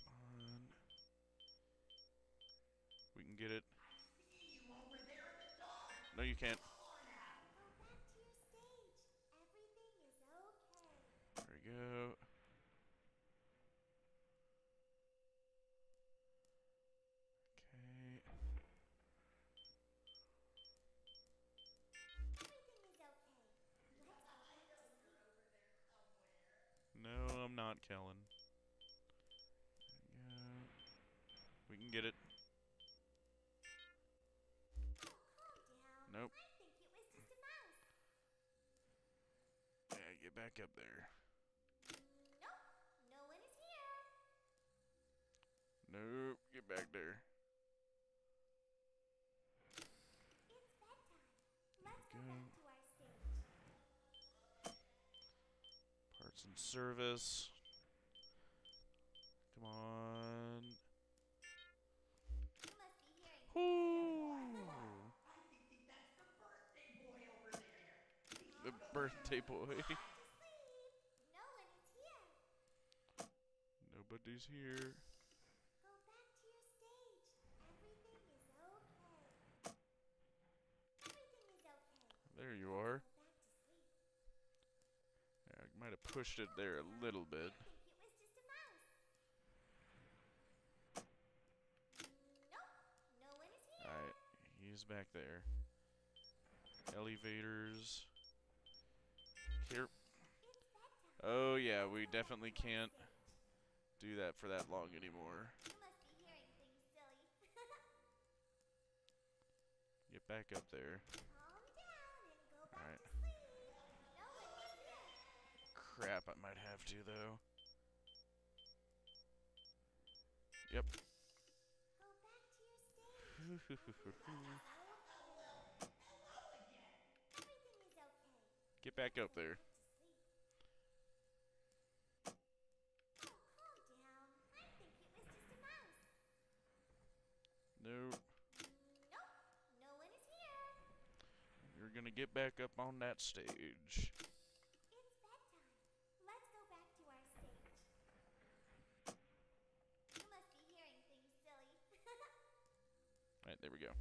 Come on. We can get it. No, you can't. Go back to your stage. Everything is okay. There we go. Okay. Everything is okay. Let's go back to sleep. No, I'm not, Kellen. There we go. We can get it. Oh, calm down. Nope. I think it was just a mouse. Yeah, get back up there. Nope. No one is here. Nope, get back there. It's bedtime. Let's go Go. back to our stage. Parts and service. Come on. You must be hearing Whoo! the birthday boy. No one is here. Nobody's here. Go back to your stage. Everything is okay. Everything is okay. There you are. Go back to sleep. Yeah, I might have pushed it there a little bit. I think it was just a mouse. Nope. No one is here. Alright, he's back there. Elevators. Here. It's bedtime. Oh yeah, we definitely can't do that for that long anymore. You must be hearing things, silly. Get back up there. Calm down and go back Alright. to sleep. No one is here. Crap, I might have to though. Yep. Go back to your stage. Everything is okay. Get back up there. Oh, calm down. I think it was just a mouse. No, Nope. No one is here. you're gonna get back up on that stage. It's bedtime. Let's go back to our stage. You must be hearing things, silly. Alright, there we go.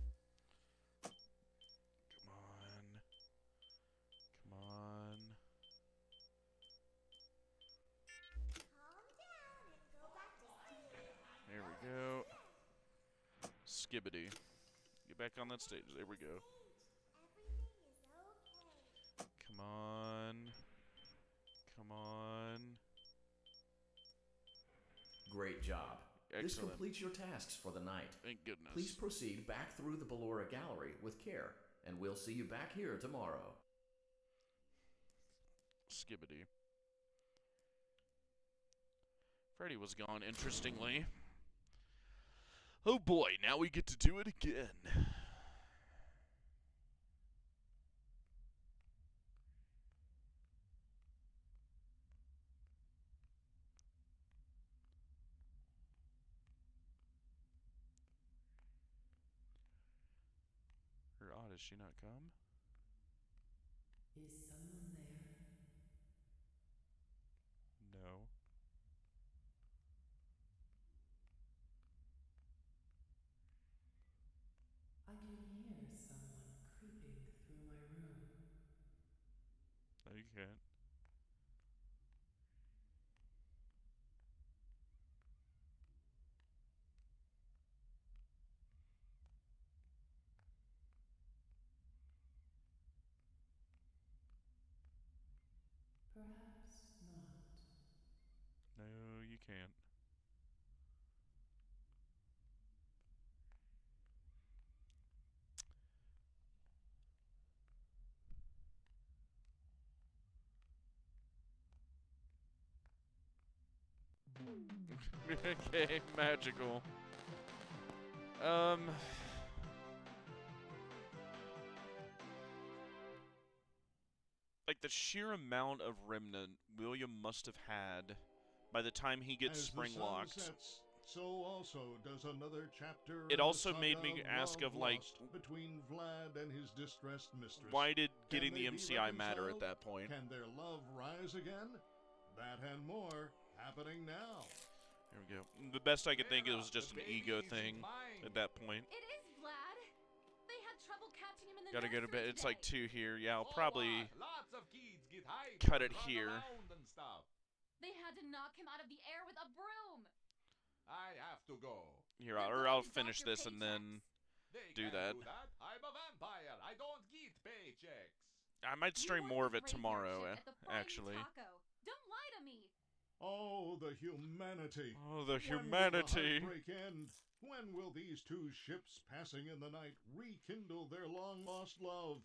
Come on. Come on. Calm down and go back to sleep. There we go. Skibbity. Get back on that stage. There we go. Everything is okay. Come on. Come on. Great job. This Excellent. completes your tasks for the night. Thank goodness. Please proceed back through the Ballora Gallery with care, and we'll see you back here tomorrow. Skibbity. Freddy was gone, interestingly. Oh boy, now we get to do it again. Or odd, has she not come? Is someone there? No. I can hear someone creeping through my room. No, you can't. Perhaps not. No, you can't. Okay, magical. Like the sheer amount of remnant William must have had by the time he gets As spring the sun locked. sets, so also does another chapter. It in the also saga made me ask of, like, lost between Vlad and his distressed mistress. Why did Can getting they the be MCI matter at reconciled? that point? Can their love rise again? That and more happening now. There we go. The best I could think it was Vera, just the an baby ego is thing mine. at that point. It is Vlad. They had trouble catching him in the Gotta go to nursery bed. It's like today. 2 here. Yeah, I'll So probably what? Lots of kids get hyped cut and it run here. around and stuff. They had to knock him out of the air with a broom. I have to go. Here, They're or going I'll to finish doctor this and then They do can't that. do that. I'm a vampire. I don't get paychecks. I might You stream work more of the it tomorrow, graveyard shift at the Flying actually. Taco. Don't lie to me. Oh, the humanity. Oh, the When will the humanity. heartbreak end? When will these two ships passing in the night rekindle their long-lost love?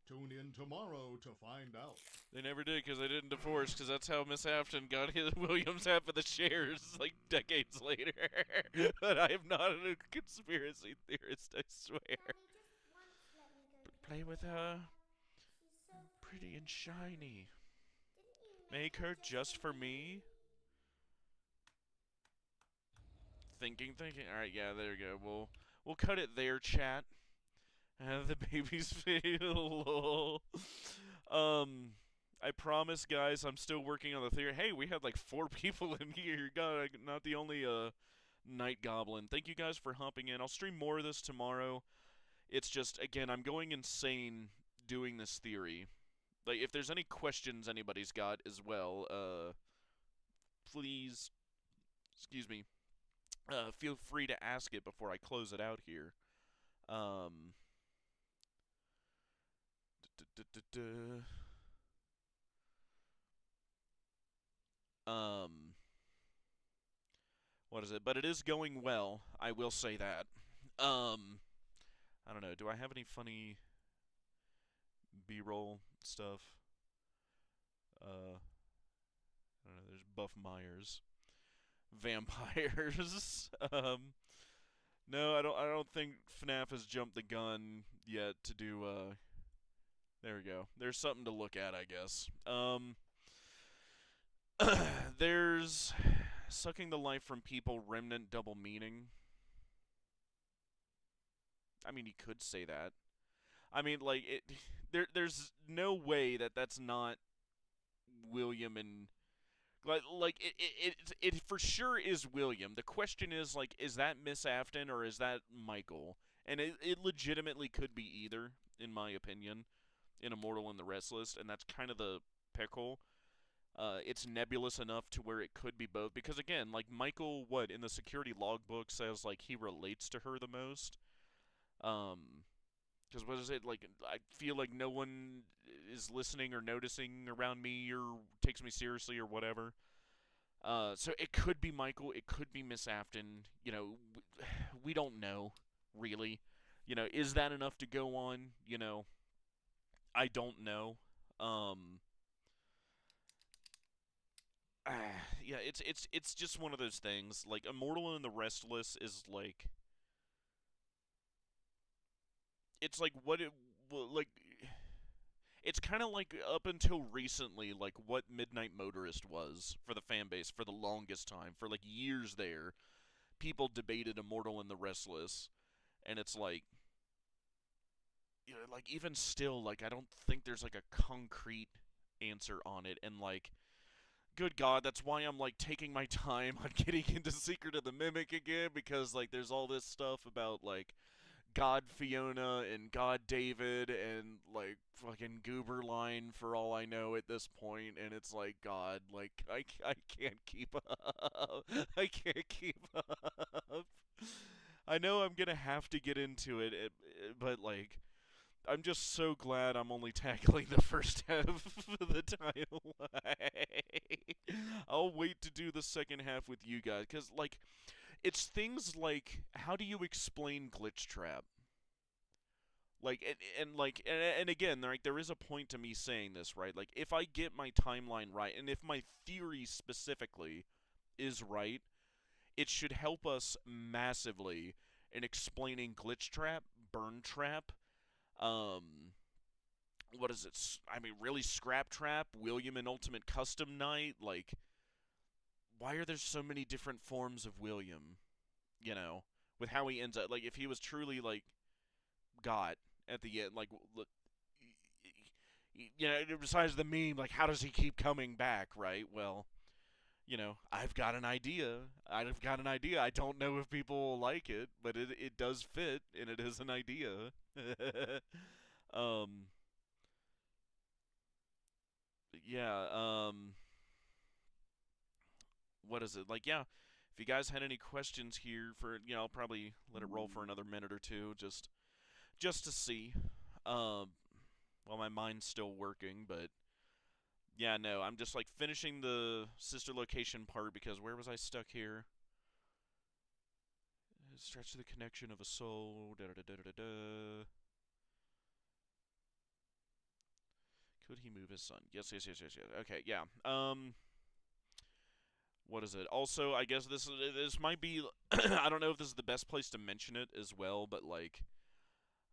Tune in tomorrow to find out. They never did because they didn't divorce because that's how Miss Afton got his Williams half of the shares like decades later. But I am not a conspiracy theorist, I swear. Mommy just once let me go But to play bed with with her. She's so Pretty and shiny. Didn't you Make her just for me. Thinking. Alright, yeah, there you go. We'll cut it there, chat. The baby's feel. I promise, guys, I'm still working on the theory. Hey, we had like 4 people in here. God, not the only night goblin. Thank you guys for hopping in. I'll stream more of this tomorrow. It's just, again, I'm going insane doing this theory. Like, if there's any questions anybody's got as well, please, excuse me, feel free to ask it before I close it out here. What is it? But it is going well, I will say that. I don't know, do I have any funny B-roll stuff? I don't know, there's Buff Myers. Vampires. No, I don't think FNAF has jumped the gun yet to do, there we go. There's something to look at, I guess. There's sucking the life from people, remnant double meaning. I mean, you could say that. I mean, like, there's no way that that's not William and... it for sure is William. The question is, like, is that Miss Afton or is that Michael? And it legitimately could be either, in my opinion, in Immortal and the Restless, and that's kind of the pickle. It's nebulous enough to where it could be both, because again, like, Michael, in the security logbook says, like, he relates to her the most. Because what is it, like, I feel like no one is listening or noticing around me or takes me seriously or whatever. So it could be Michael, it could be Miss Afton, you know, we don't know, really. You know, is that enough to go on? You know, I don't know. Yeah, it's just one of those things. Like, Immortal and the Restless is like... It's like it's kind of like up until recently, like what Midnight Motorist was for the fan base for the longest time. For like years there, people debated Immortal and the Restless, and it's like, you know, like even still, like I don't think there's like a concrete answer on it, and like, good God, that's why I'm like taking my time on getting into Secret of the Mimic again, because like there's all this stuff about like God Fiona and God David and like fucking Gooberline for all I know at this point, and it's like, God, like I can't keep up. I can't keep up. I know I'm gonna have to get into it, but like I'm just so glad I'm only tackling the first half of the timeline. I'll wait to do the second half with you guys, because like it's things like, how do you explain Glitch Trap? Like, and again, like, there is a point to me saying this, right? Like, if I get my timeline right, and if my theory specifically is right, it should help us massively in explaining Glitch Trap, Burn Trap, what is it? I mean, really, Scrap Trap, William and Ultimate Custom Night, like, why are there so many different forms of William, you know, with how he ends up, like, if he was truly, like, God at the end, like, you know, besides the meme, like, how does he keep coming back, right? Well, you know, I've got an idea. I don't know if people will like it, but it does fit, and it is an idea. Yeah, what is it? Like, yeah, if you guys had any questions here for, you know, I'll probably let it roll for another minute or two, just to see. While my mind's still working, but yeah, no, I'm just like finishing the sister location part, because where was I stuck here? Stretch the connection of a soul. Da da da da da da. Could he move his son? Yes. Okay, yeah. What is it? Also, I guess this might be I don't know if this is the best place to mention it as well, but like,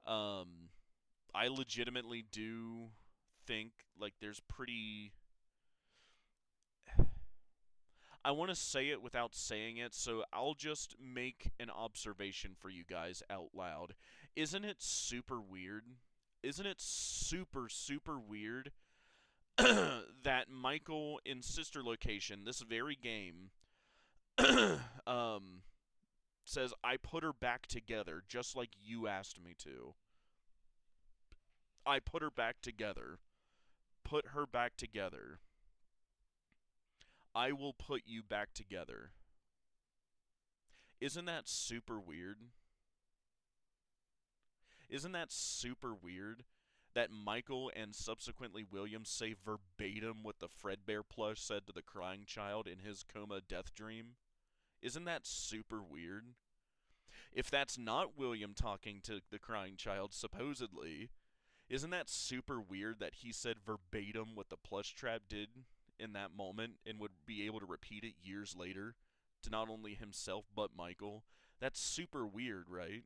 I legitimately do think like there's pretty... I want to say it without saying it, so I'll just make an observation for you guys out loud. Isn't it super weird? Isn't it super, super weird that Michael in Sister Location, this very game, says, I put her back together, just like you asked me to. I put her back together. Put her back together. I will put you back together. Isn't that super weird? Isn't that super weird that Michael and subsequently William say verbatim what the Fredbear plush said to the crying child in his coma death dream? Isn't that super weird? If that's not William talking to the crying child, supposedly, isn't that super weird that he said verbatim what the plush trap did in that moment and would be able to repeat it years later to not only himself but Michael? That's super weird, right?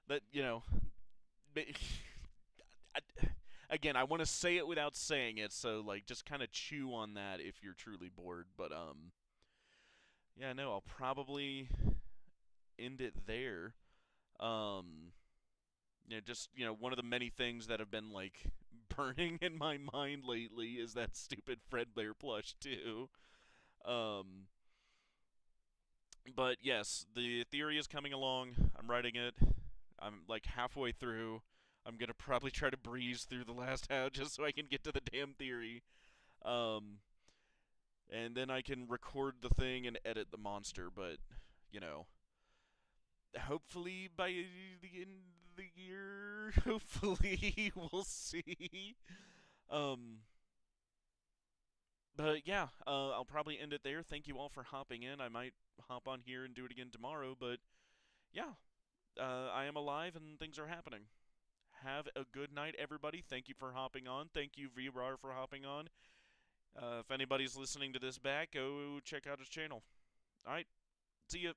That, you know, again, I want to say it without saying it, so, like, just kind of chew on that if you're truly bored, but, yeah, no, I'll probably end it there. Just, one of the many things that have been, like, burning in my mind lately is that stupid Fredbear plush, too. But, yes, the theory is coming along. I'm writing it. I'm, like, halfway through. I'm going to probably try to breeze through the last half just so I can get to the damn theory. And then I can record the thing and edit the monster, but, hopefully by the end of the year, hopefully we'll see. But yeah, I'll probably end it there. Thank you all for hopping in. I might hop on here and do it again tomorrow, but yeah, I am alive and things are happening. Have a good night, everybody. Thank you for hopping on. Thank you, VRAR, for hopping on. If anybody's listening to this back, go check out his channel. Alright, see ya.